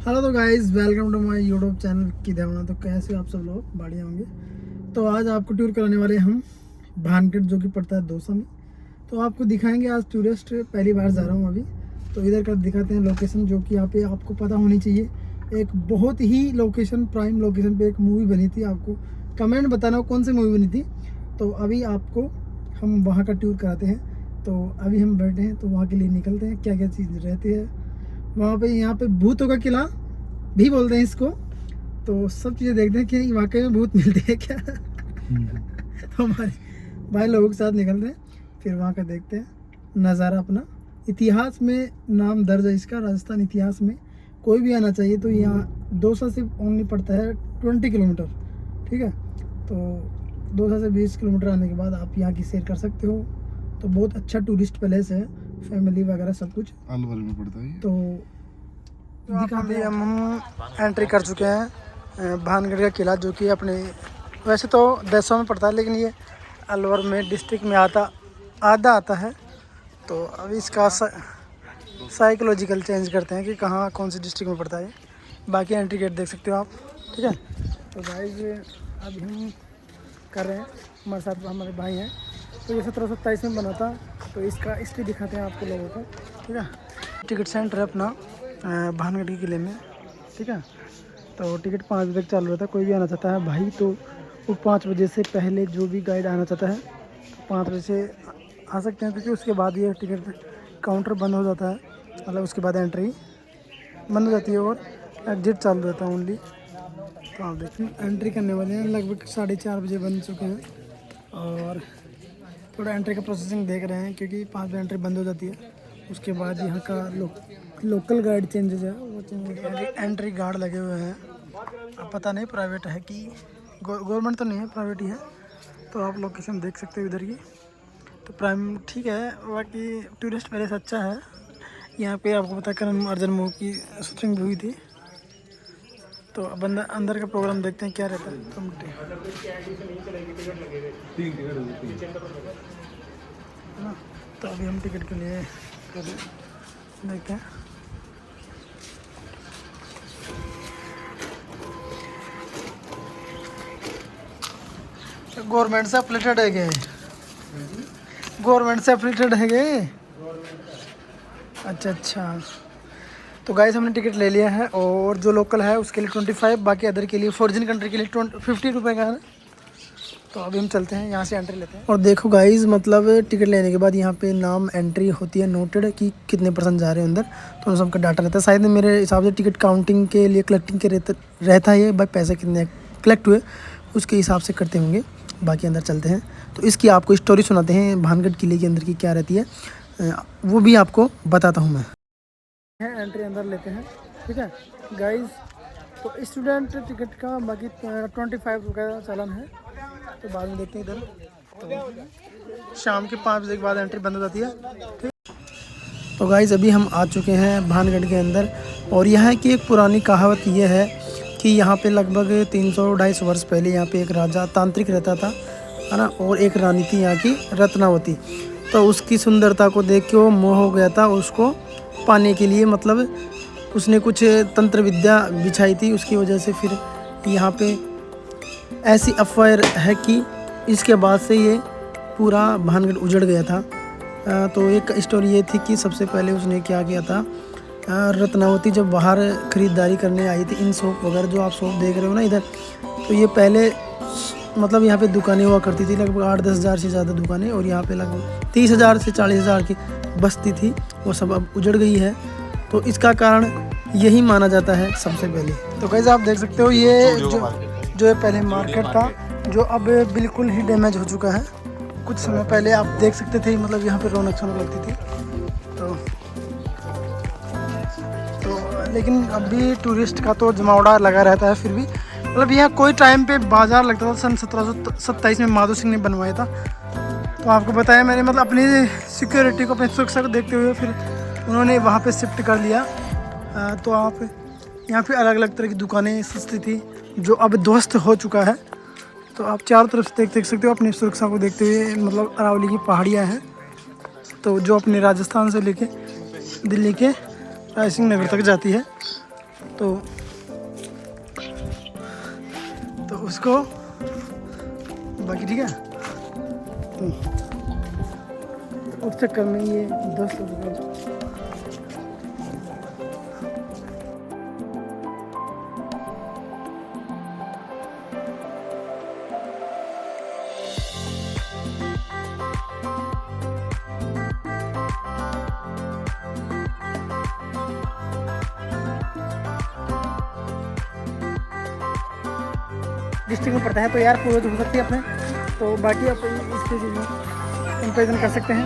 Hello तो guys, welcome to my YouTube channel की देवना। तो कैसे हो आप सब लोग? बढ़िया होंगे। तो आज आपको टूर कराने वाले हम भानगढ़, जो कि पड़ता है दौसा में। तो आपको दिखाएंगे, आज टूरिस्ट पहली बार जा रहा हूँ अभी। तो इधर का दिखाते हैं लोकेशन, जो कि यहाँ पे आपको पता होनी चाहिए। एक बहुत ही लोकेशन, प्राइम लोकेशन पे एक मूवी बनी थी। आपको कमेंट बताना कौन सी मूवी बनी थी। तो अभी आपको हम वहाँ का टूर कराते हैं। तो अभी हम बैठे हैं, तो वहाँ के लिए निकलते हैं। क्या क्या चीज़ रहती है वहाँ पे। यहाँ पे भूतों का किला भी बोलते हैं इसको। तो सब चीज़ें देखते हैं कि वाकई में भूत मिलते हैं क्या। तो हमारे भाई लोगों के साथ निकलते हैं, फिर वहाँ का देखते हैं नज़ारा अपना। इतिहास में नाम दर्ज है इसका, राजस्थान इतिहास में। कोई भी आना चाहिए। तो यहाँ दौसा से ओनली पड़ता है 20 किलोमीटर, ठीक है। तो दौसा से 20 किलोमीटर आने के बाद आप यहाँ की सैर कर सकते हो। तो बहुत अच्छा टूरिस्ट प्लेस है, फैमिली वगैरह सब कुछ अलवर में पड़ता है। तो दिखाते हैं। हम एंट्री कर चुके हैं भानगढ़ का किला, जो कि अपने वैसे तो देशों में पड़ता है, लेकिन ये अलवर में डिस्ट्रिक्ट में आधा आता है। तो अभी इसका साइकोलॉजिकल चेंज करते हैं कि कहाँ कौन सी डिस्ट्रिक्ट में पड़ता है। बाकी एंट्री गेट देख सकते हो आप, ठीक है। तो गाइस अभी हम कर रहे हैं, हमारे साथ हमारे भाई हैं। तो ये 1727 में बना था। तो इसका हिस्ट्री दिखाते हैं आपको लोगों को, ठीक है। टिकट सेंटर है अपना भानगढ़ के किले में, ठीक है। तो टिकट 5 बजे तक चालू रहता है। कोई भी आना चाहता है भाई, तो वो 5 बजे से पहले जो भी गाइड आना चाहता है तो 5 बजे से आ सकते हैं, क्योंकि उसके बाद ये टिकट काउंटर बंद हो जाता है। मतलब उसके बाद एंट्री बंद हो जाती है और एग्जिट चालू रहता है ओनली। तो आप देखिए एंट्री करने वाले हैं, लगभग 4:30 बजे बन चुके हैं। और थोड़ा एंट्री का प्रोसेसिंग देख रहे हैं, क्योंकि 5 बजे एंट्री बंद हो जाती है। उसके बाद यहाँ का लोकल गाइड चेंजेस है, वो चेंज। एंट्री गार्ड लगे हुए हैं। अब पता नहीं प्राइवेट है कि गवर्नमेंट तो नहीं है, प्राइवेट ही है। तो आप लोकेशन देख सकते हो इधर की। तो प्राइम ठीक है, बाकी टूरिस्ट प्लेस अच्छा है। यहाँ पे आपको पता करम अर्जुन मूवी की शूटिंग भी हुई थी। तो अब अंदर का प्रोग्राम देखते हैं क्या रहता है। तो अभी हम टिकट के लिए देखते हैं। गवर्नमेंट से एफिलेटेड है गए, गवर्नमेंट से एफिलेटेड है गए। अच्छा। तो गाइस हमने टिकट ले लिया है, और जो लोकल है उसके लिए 25, बाकी अदर के लिए फॉरेन कंट्री के लिए 50 रुपये का है। तो अभी हम चलते हैं, यहाँ से एंट्री लेते हैं। और देखो गाइस, मतलब टिकट लेने के बाद यहाँ पे नाम एंट्री होती है, नोटेड कि कितने % जा रहे हैं अंदर। तो उन सबका डाटा रहता है। शायद मेरे हिसाब से टिकट काउंटिंग के लिए, कलेक्टिंग के रहता है ये, भाई पैसे कितने कलेक्ट हुए उसके हिसाब से करते होंगे। बाकी अंदर चलते हैं, तो इसकी आपको स्टोरी सुनाते हैं भानगढ़ किले के अंदर की क्या रहती है, वो भी आपको बताता हूँ मैं। एंट्री अंदर लेते हैं, ठीक है गाइस। तो स्टूडेंट टिकट का बाकी 25 रुपये का चालान है। तो बाद में देखते हैं इधर। तो शाम के 5 बजे के बाद एंट्री बंद हो जाती है, ठीक। तो गाइस अभी हम आ चुके हैं भानगढ़ के अंदर। और यहाँ की एक पुरानी कहावत ये है कि यहाँ पे लगभग 300-250 वर्ष पहले यहाँ पे एक राजा तांत्रिक रहता था, है ना। और एक रानी थी यहाँ की, रत्नावती। तो उसकी सुंदरता को देख के वो मोह हो गया था। उसको पाने के लिए, मतलब उसने कुछ तंत्र विद्या बिछाई थी, उसकी वजह से फिर यहाँ पे ऐसी अफवाह है कि इसके बाद से ये पूरा भानगढ़ उजड़ गया था। तो एक स्टोरी ये थी कि सबसे पहले उसने क्या किया था, रत्नावती जब बाहर ख़रीदारी करने आई थी, इन शॉप वगैरह जो आप शॉप देख रहे हो ना इधर, तो ये पहले मतलब यहाँ पे दुकानें हुआ करती थी, लगभग 8-10 हज़ार से ज़्यादा दुकानें। और यहाँ पे लगभग 30,000 से 40,000 की बस्ती थी, वो सब अब उजड़ गई है। तो इसका कारण यही माना जाता है सबसे पहले। तो गाइस आप देख सकते हो, ये जो ये पहले मार्केट था, जो अब बिल्कुल ही डैमेज हो चुका है। कुछ समय पहले आप देख सकते थे, मतलब यहाँ पे रौनक सोनक लगती थी। तो लेकिन अभी टूरिस्ट का तो जमावड़ा लगा रहता है। फिर भी मतलब यहाँ कोई टाइम पे बाज़ार लगता था, सन 1727 में माधो सिंह ने बनवाया था। तो आपको बताया मैंने, मतलब अपनी सिक्योरिटी को, अपनी सुरक्षा को देखते हुए फिर उन्होंने वहाँ पे शिफ्ट कर लिया। तो आप यहाँ पे अलग अलग तरह की दुकानें सस्ती थी, जो अब ध्वस्त हो चुका है। तो आप चारों तरफ से देख सकते हो अपनी सुरक्षा को देखते हुए। मतलब अरावली की पहाड़ियाँ हैं, तो जो अपने राजस्थान से लेके दिल्ली के रायसिंह नगर तक जाती है। तो उसको बाकी ठीक है। तो उस चक्कर में ये 10 रुपये डिस्ट्रिक्ट में पड़ता है। तो यार पूर्वज हो सकती है अपने, तो बाकी आप इस चीज़ में कंपेरिजन कर सकते हैं।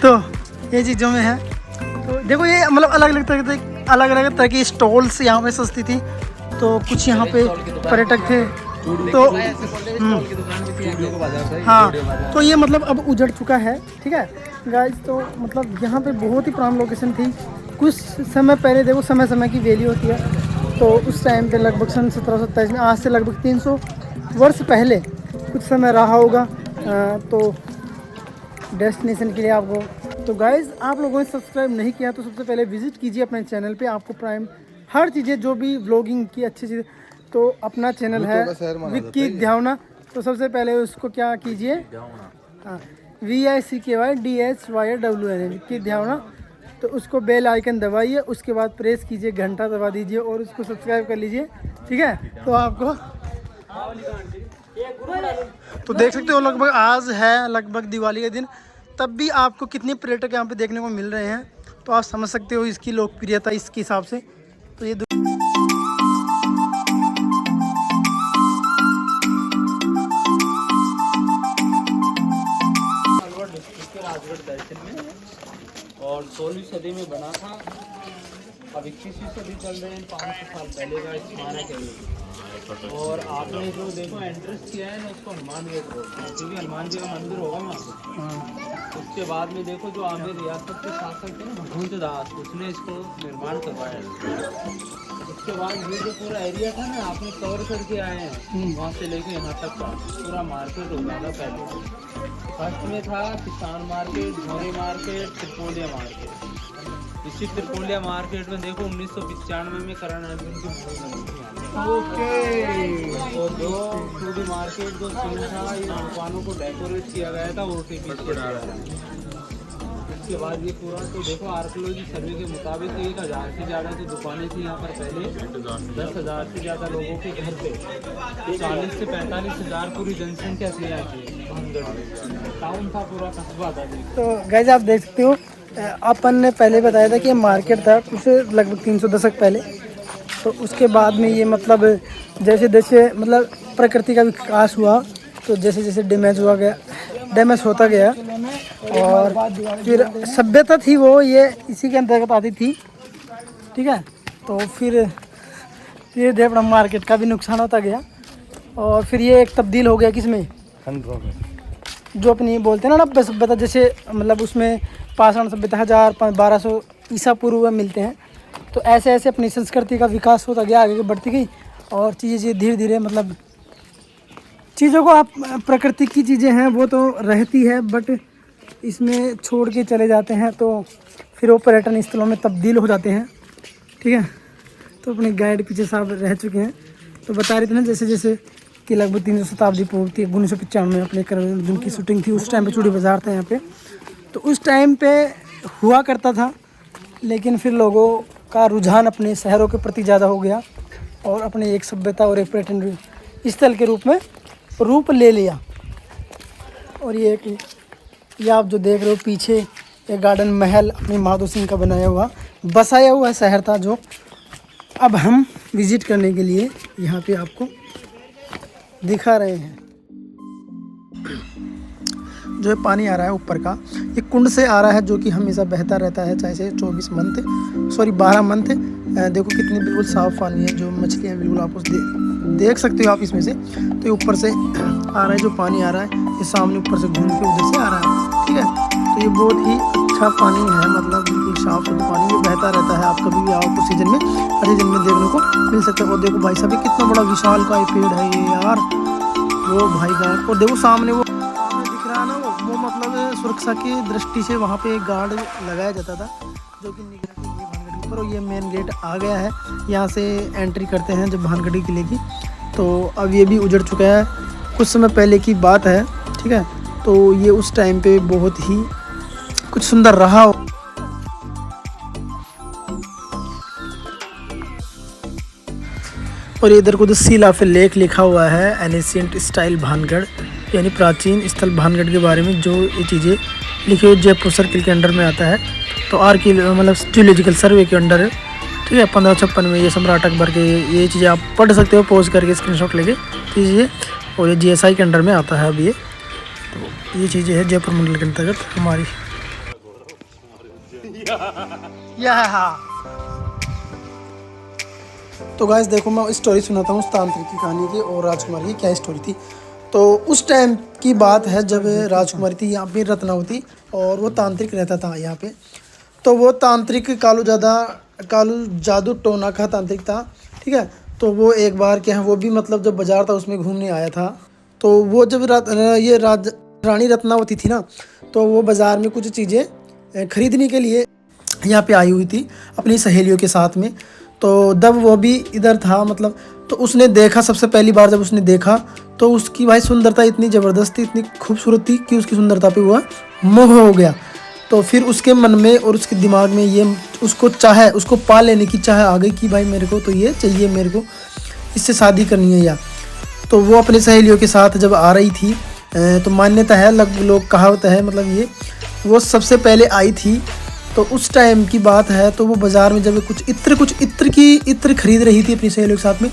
तो ये चीज़ों में है। तो देखो ये मतलब अलग अलग तरह की स्टॉल्स यहाँ पे सस्ती थी। तो कुछ यहाँ पे पर्यटक थे तो हाँ, तो ये मतलब अब उजड़ चुका है, ठीक है गाइस। तो मतलब यहाँ पे बहुत ही प्राइम लोकेशन थी। कुछ समय पहले देखो, समय समय की वैल्यू होती है। तो उस टाइम पे लगभग सन 1727 में, आज से लगभग 300 वर्ष पहले कुछ समय रहा होगा। तो डेस्टिनेशन के लिए आपको, तो गाइस आप लोगों ने सब्सक्राइब नहीं किया तो सबसे पहले विजिट कीजिए अपने चैनल पे। आपको प्राइम हर चीज़ें जो भी व्लॉगिंग की अच्छी चीज़ें, तो अपना चैनल है विक्की ध्यावना। तो सबसे पहले उसको क्या कीजिए, हाँ VICKYDHYWN विक्की ध्यावना। तो उसको बेल आइकन दबाइए, उसके बाद प्रेस कीजिए, घंटा दबा दीजिए और उसको सब्सक्राइब कर लीजिए, ठीक है। तो आपको तो देख सकते हो लगभग आज है लगभग दिवाली के दिन, तब भी आपको कितने पर्यटक यहाँ पे देखने को मिल रहे हैं। तो आप समझ सकते हो इसकी लोकप्रियता इसके हिसाब से। तो ये और 16वीं सदी में बना था। अब 21वीं सदी चल रहे हैं, 500 साल पहले का स्मारक है ये। और आपने जो देखो एंट्रेंस किया है ना, उसको हनुमान गेट बोलते हैं, क्योंकि हनुमान जी का मंदिर होगा वहाँ पे। उसके बाद में देखो जो आमिर रियासत के शासक थे ना भगवंत दास, उसने इसको निर्माण करवाया। उसके बाद ये जो पूरा एरिया था ना, आपने कवर करके आए हैं, वहाँ से लेके यहाँ तक का पूरा मार्केट हो गया था पहले। फर्स्ट में था किसान मार्केट, झोरी मार्केट, त्रिपोलिया मार्केट। इसी त्रिपोलिया मार्केट में देखो 1995 में करण अर्जुन की मूवी बनी थी। और जो 2D मार्केट जो सीन था, इन दुकानों को डेकोरेट किया गया था आर्टिफिशियल। उसके बाद ये पूरा तो देखो आर्कियोलॉजी सर्वे के मुताबिक 1000 से ज़्यादा जो दुकानें थी यहाँ पर पहले, 10,000 से ज़्यादा लोगों के घर पे, 40 से 45 हज़ार पूरी जनसंख्या थी यहाँ की। टाउन था, पूरा कस्बा था। तो गाइस आप देख सकते हो, अपन ने पहले बताया था कि मार्केट था उसे लगभग 300 दशक पहले। तो उसके बाद में ये मतलब जैसे जैसे मतलब प्रकृति का विकास हुआ, तो जैसे जैसे डैमेज होता गया और फिर सभ्यता थी वो ये इसी के अंतर्गत आती थी, ठीक है। तो फिर धीरे धीरे अपना मार्केट का भी नुकसान होता गया और फिर ये एक तब्दील हो गया किसमें, जो अपनी बोलते हैं ना नब्बे सभ्यता, जैसे मतलब उसमें पाषाण सभ्यता 1000-1200 ईसा पूर्व में मिलते हैं। तो ऐसे ऐसे अपनी संस्कृति का विकास होता गया, आगे बढ़ती गई और चीज़ें धीरे धीरे मतलब चीज़ों को आप प्रकृति की चीज़ें हैं वो तो रहती है, बट इसमें छोड़ के चले जाते हैं तो फिर वो पर्यटन स्थलों में तब्दील हो जाते हैं, ठीक है। तो अपने गाइड पीछे साहब रह चुके हैं, तो बता रहे थे ना जैसे जैसे कि लगभग 300 शताब्दी पूर्व थी, 1995 में अपने करण अर्जुन की शूटिंग थी। उस टाइम पे चूड़ी बाज़ार था यहाँ पे। तो उस टाइम पे हुआ करता था, लेकिन फिर लोगों का रुझान अपने शहरों के प्रति ज़्यादा हो गया और अपने एक सभ्यता और एक पर्यटन स्थल के रूप में रूप ले लिया। और ये आप जो देख रहे हो पीछे एक गार्डन महल अपनी माधो सिंह का बनाया हुआ बसाया हुआ शहर था, जो अब हम विज़िट करने के लिए यहाँ पे आपको दिखा रहे हैं। जो पानी आ रहा है ऊपर का, ये कुंड से आ रहा है, जो कि हमेशा बहता रहता है, चाहे से 12 मंथ। देखो कितनी बिल्कुल साफ़ पानी है, जो मछलियाँ बिल्कुल आप देख सकते हो आप इसमें से। तो ये ऊपर से आ रहा है, जो पानी आ रहा है ये सामने ऊपर से घूम के उधर से आ रहा है, ठीक है। तो ये बहुत ही अच्छा पानी है, मतलब बिल्कुल साफ सुथरा पानी, ये बहता रहता है। आप कभी भी आओ तो सीजन में, हर सीजन में देखने को मिल सकता है। और देखो भाई साहब कितना बड़ा विशाल का पेड़ है ये यार, वो भाई साहब। और देखो सामने वो दिख रहा है ना, वो मतलब सुरक्षा की दृष्टि से वहाँ पे एक गार्ड लगाया जाता था जो कि निकला के ये भानगढ़ी ऊपर, और ये मेन गेट आ गया है। यहाँ से एंट्री करते हैं जब भानगढ़ी किले की। तो अब ये भी उजड़ चुका है, कुछ समय पहले की बात है, ठीक है। तो ये उस टाइम पे बहुत ही कुछ सुंदर रहा। और इधर को जो सील ऑफ लेक लिखा हुआ है, एनिशियंट स्टाइल भानगढ़, यानी प्राचीन स्थल भानगढ़ के बारे में जो ये चीज़ें लिखी हुई जयपुर सर्किल के अंडर में आता है। तो मतलब जियोलॉजिकल सर्वे के अंडर है, ठीक है। 1556 में ये सम्राट अकबर के ये चीज़ें आप पढ़ सकते हो, पोज करके स्क्रीनशॉट लेके कीजिए। और ये GSI के अंडर में आता है अब ये। तो ये चीज़ें है जयपुर मंडल के अंतर्गत हमारी। तो गाइस देखो, मैं स्टोरी सुनाता हूँ उस तांत्रिक की कहानी की और राजकुमारी की क्या स्टोरी थी। तो उस टाइम की बात है जब राजकुमारी थी यहाँ पे रत्नावती, और वो तांत्रिक रहता था यहाँ पे। तो वो तांत्रिक कालू जादू टोना का तांत्रिक था, ठीक है। तो वो एक बार क्या है, वो भी मतलब जब बाजार था उसमें घूमने आया था। तो वो जब रानी रत्नावती थी ना, तो वो बाज़ार में कुछ चीज़ें खरीदने के लिए यहाँ पे आई हुई थी अपनी सहेलियों के साथ में। तो जब वो भी इधर था मतलब, तो उसने देखा, सबसे पहली बार जब उसने देखा तो उसकी भाई सुंदरता इतनी ज़बरदस्त थी, इतनी खूबसूरत थी कि उसकी सुंदरता पे वह मोह हो गया। तो फिर उसके मन में और उसके दिमाग में ये उसको पा लेने की चाह आ गई कि भाई मेरे को तो ये चाहिए, मेरे को इससे शादी करनी है। या तो वो अपनी सहेलियों के साथ जब आ रही थी, तो मान्यता है, लोग कहावत है, मतलब ये वो सबसे पहले आई थी। तो उस टाइम की बात है, तो वो बाज़ार में जब कुछ इत्र खरीद रही थी अपनी सहेलियों के साथ में।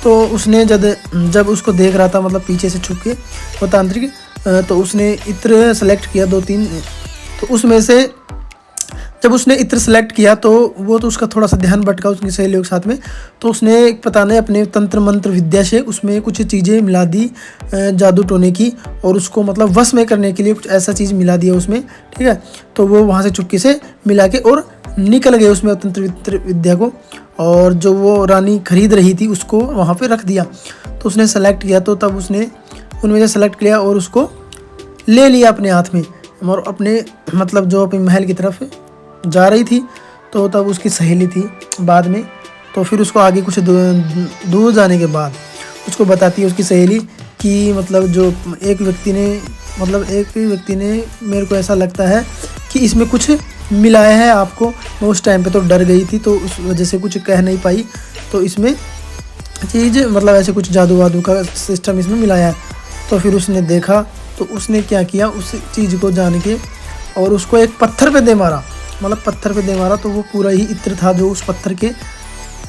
तो उसने जब उसको देख रहा था, मतलब पीछे से छुप के वो तांत्रिक, तो उसने इत्र सेलेक्ट किया 2-3। तो उसमें से जब उसने इत्र सेलेक्ट किया तो वो तो उसका थोड़ा सा ध्यान भटका उसकी सहेलियों के साथ में। तो उसने पता नहीं अपने तंत्र मंत्र विद्या से उसमें कुछ चीज़ें मिला दी जादू टोने की, और उसको मतलब वश में करने के लिए कुछ ऐसा चीज़ मिला दिया उसमें, ठीक है। तो वो वहाँ से चुपके से मिला के और निकल गए उसमें तंत्र विद्या को, और जो वो रानी खरीद रही थी उसको वहाँ पर रख दिया। तो उसने सेलेक्ट किया, तो तब उसने उनमें से सेलेक्ट किया और उसको ले लिया अपने हाथ में, और अपने मतलब जो अपने महल की तरफ जा रही थी। तो तब उसकी सहेली थी बाद में, तो फिर उसको आगे कुछ दूर जाने के बाद उसको बताती है उसकी सहेली कि मतलब जो एक व्यक्ति ने मेरे को ऐसा लगता है कि इसमें कुछ मिलाया है आपको। मैं उस टाइम पे तो डर गई थी, तो उस वजह से कुछ कह नहीं पाई। तो इसमें चीज़ मतलब ऐसे कुछ जादू वादू का सिस्टम इसमें मिलाया है। तो फिर उसने देखा, तो उसने क्या किया, उस चीज़ को जान के और उसको एक पत्थर पे दे मारा, मतलब पत्थर पे दे मारा। तो वो पूरा ही इत्र था जो उस पत्थर के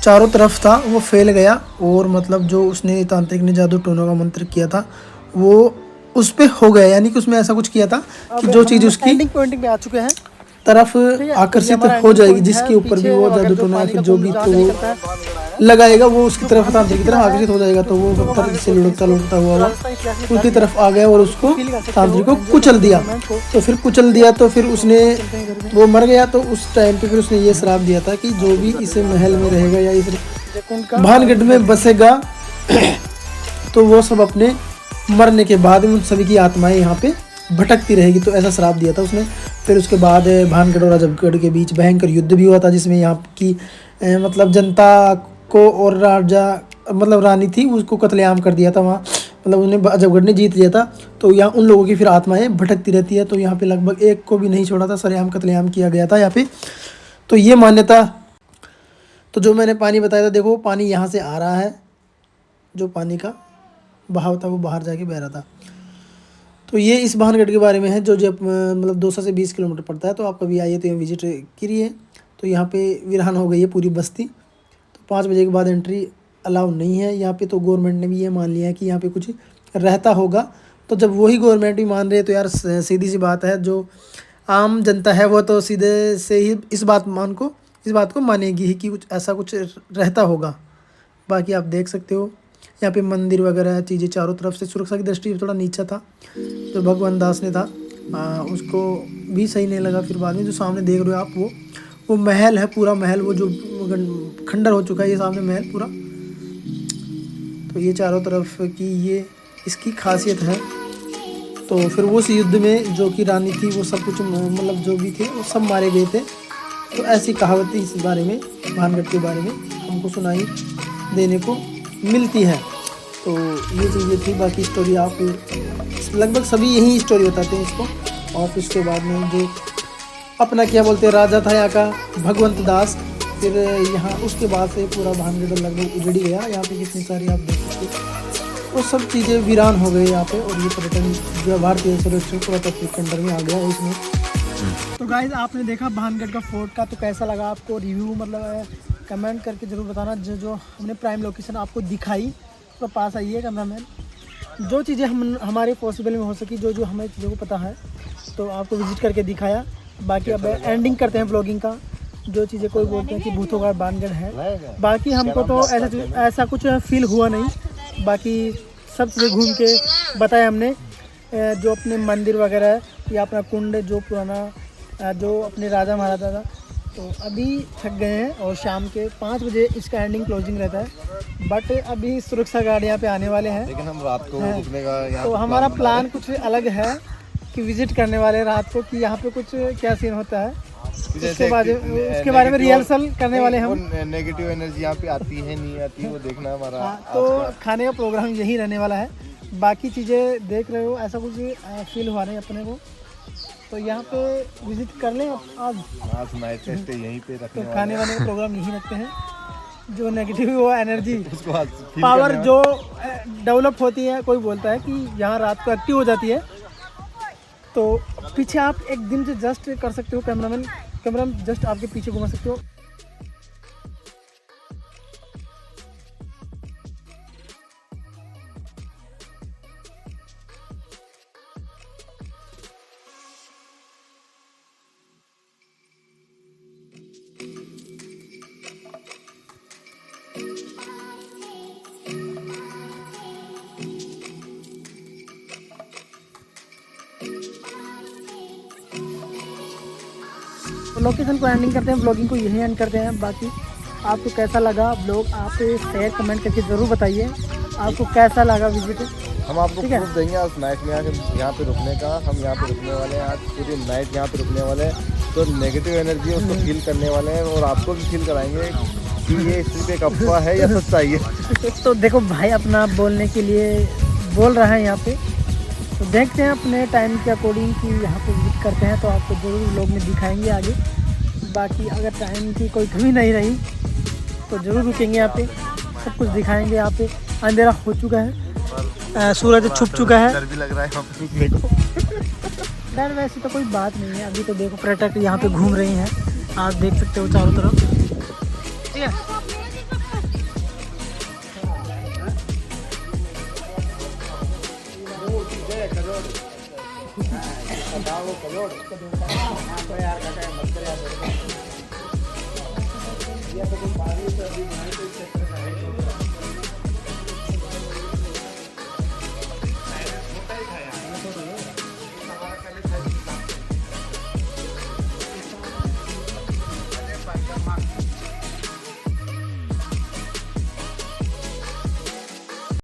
चारों तरफ था, वो फैल गया। और मतलब जो उसने तांत्रिक ने जादू टोना का मंत्र किया था वो उस पे हो गया, यानी कि उसमें ऐसा कुछ किया था कि जो चीज़ उसकी पॉइंट पे आ चुके हैं तरफ आकर्षित हो जाएगी, जिसके ऊपर भी वो जादू टोना या फिर जो भी तो वो लगाएगा वो उसकी तरफ तांत्रिक की तरफ आकर्षित हो जाएगा। तो वो पत्थर से लुढ़कता हुआ उसकी तरफ आ गया और उसको तांत्रिक को कुचल दिया। तो फिर कुचल दिया तो फिर वो मर गया। तो उस टाइम पे फिर उसने ये श्राप दिया था कि जो भी इस महल में रहेगा या इस भानगढ़ में बसेगा तो वो सब अपने मरने के बाद उन सभी की आत्माएं यहाँ पे भटकती रहेगी। तो ऐसा श्राप दिया था उसने। फिर उसके बाद भानगढ़ और आजमगढ़ के बीच भयंकर युद्ध भी हुआ था, जिसमें यहाँ की मतलब जनता को और राजा मतलब रानी थी उसको कत्लेआम कर दिया था वहाँ, मतलब उन्हें आजमगढ़ ने जीत लिया था। तो यहाँ उन लोगों की फिर आत्माएं भटकती रहती है। तो यहाँ पे लगभग एक को भी नहीं छोड़ा था, सरेआम कत्लेआम किया गया था यहाँ पे। तो ये मान्यता, तो जो मैंने पानी बताया था, देखो पानी यहाँ से आ रहा है, जो पानी का बहाव था वो बाहर जाके बह रहा था। तो ये इस भानगढ़ के बारे में है जो मतलब 200 से 20 किलोमीटर पड़ता है। तो आप कभी आइए तो यहाँ विजिट करिए। तो यहाँ पे वीरान हो गई है पूरी बस्ती। तो 5 बजे के बाद एंट्री अलाउ नहीं है यहाँ पे। तो गवर्नमेंट ने भी ये मान लिया है कि यहाँ पे कुछ रहता होगा। तो जब वही गवर्नमेंट भी मान रही है तो यार सीधी सी बात है, जो आम जनता है वो तो सीधे से ही इस बात को मानेगी ही कि कुछ ऐसा कुछ रहता होगा। बाकी आप देख सकते हो यहाँ पे मंदिर वगैरह चीज़ें चारों तरफ से। सुरक्षा की दृष्टि थोड़ा नीचा था, जो भगवान दास ने था उसको भी सही नहीं लगा। फिर बाद में जो सामने देख रहे हो आप वो महल है, पूरा महल वो जो खंडर हो चुका है, ये सामने महल पूरा। तो ये चारों तरफ की ये इसकी खासियत है। तो फिर उस युद्ध में जो कि रानी थी वो सब कुछ मतलब जो भी थे वो सब मारे गए थे। तो ऐसी कहावतें इस बारे में, भानगढ़ के बारे में हमको सुनाई देने को मिलती है। तो ये चीज़ें थी। बाकी स्टोरी आप लगभग सभी यही स्टोरी बताते हैं इसको। और फिर उसके बाद में जो अपना क्या बोलते हैं राजा था यहाँ का भगवंत दास, फिर यहाँ उसके बाद से पूरा भानगढ़ लगभग उजड़ गया। यहाँ पे कितनी सारी आप देख सकते हैं वो सब चीज़ें वीरान हो गई यहाँ पे। और ये पर्यटन जो भारतीय सर्वेक्षण पुरातत्व के अंडर में आ गया है इसमें। तो गाइज आपने देखा भानगढ़ का फोर्ट का, तो कैसा लगा आपको? रिव्यू मतलब कमेंट करके ज़रूर बताना। जो हमने प्राइम लोकेशन आपको दिखाई, तो पास आइए कैमरामैन। जो चीज़ें हमारे पॉसिबल में हो सकी, जो हमें चीज़ों को पता है, तो आपको विजिट करके दिखाया। बाकी अब एंडिंग करते हैं ब्लॉगिंग का। जो चीज़ें कोई बोलते हैं कि भूतों का भानगढ़ है, बाकी हमको तो ऐसा कुछ फील हुआ नहीं। बाकी सब चीज़ें घूम के बताया हमने। जो अपने मंदिर वगैरह है या अपना कुंड जो पुराना जो अपने राजा महाराजा था। तो अभी थक गए हैं और शाम के 5 बजे इसका एंडिंग क्लोजिंग रहता है। बट अभी सुरक्षा गार्ड यहाँ पे आने वाले हैं, लेकिन हम रात को रुकने का यहाँ तो हमारा प्लान कुछ अलग है कि विजिट करने वाले रात को, कि यहाँ पे कुछ क्या सीन होता है उसके बारे में रिहर्सल करने वाले हम। नेगेटिव एनर्जी यहाँ पे आती है नहीं आती वो देखना हमारा। तो खाने का प्रोग्राम यही रहने वाला है। बाकी चीज़ें देख रहे हो, ऐसा कुछ फील हुआ नहीं अपने को। तो यहाँ पे विजिट कर लें आज नाइट टेस्ट यहीं पे रखने तो खाने वाने का प्रोग्राम यहीं रखते हैं। जो नेगेटिव वो एनर्जी उसको पावर जो डेवलप होती है, कोई बोलता है कि यहाँ रात को एक्टिव हो जाती है। तो पीछे आप एक दिन से जस्ट कर सकते हो, कैमरा जस्ट आपके पीछे घुमा सकते हो। लोकेशन को एंडिंग करते हैं, ब्लॉगिंग को यही एंड करते हैं। बाकी आपको कैसा लगा ब्लॉग, आप शेयर कमेंट करके ज़रूर बताइए आपको कैसा लगा विजिट। हम आपको प्रूफ देंगे आज नाइट में आके यहाँ पे रुकने का। हम यहाँ पे रुकने वाले हैं आज पूरी नाइट यहाँ पे रुकने वाले हैं। तो नेगेटिव एनर्जी है उसको फील करने वाले हैं और आपको भी फील कराएंगे कि ये सिर्फ एक अफवाह है या सच्चाई है। तो देखो भाई अपना बोलने के लिए बोल रहा है यहाँ पे। तो देखते हैं अपने टाइम के अकॉर्डिंग कि यहाँ पे विजिट करते हैं, तो आपको ज़रूर व्लॉग में दिखाएंगे आगे। बाकी अगर टाइम की कोई कमी नहीं रही तो ज़रूर रुकेंगे यहाँ पे, सब कुछ दिखाएंगे। यहाँ पे अंधेरा हो चुका है, सूरज छुप चुका है। डर भी लग रहा है यहाँ पे रुकने को। डर वैसे तो कोई बात नहीं है। अभी तो देखो पर्यटक यहाँ पे घूम रहे हैं, आप देख सकते हो चारों तरफ। ठीक है, यार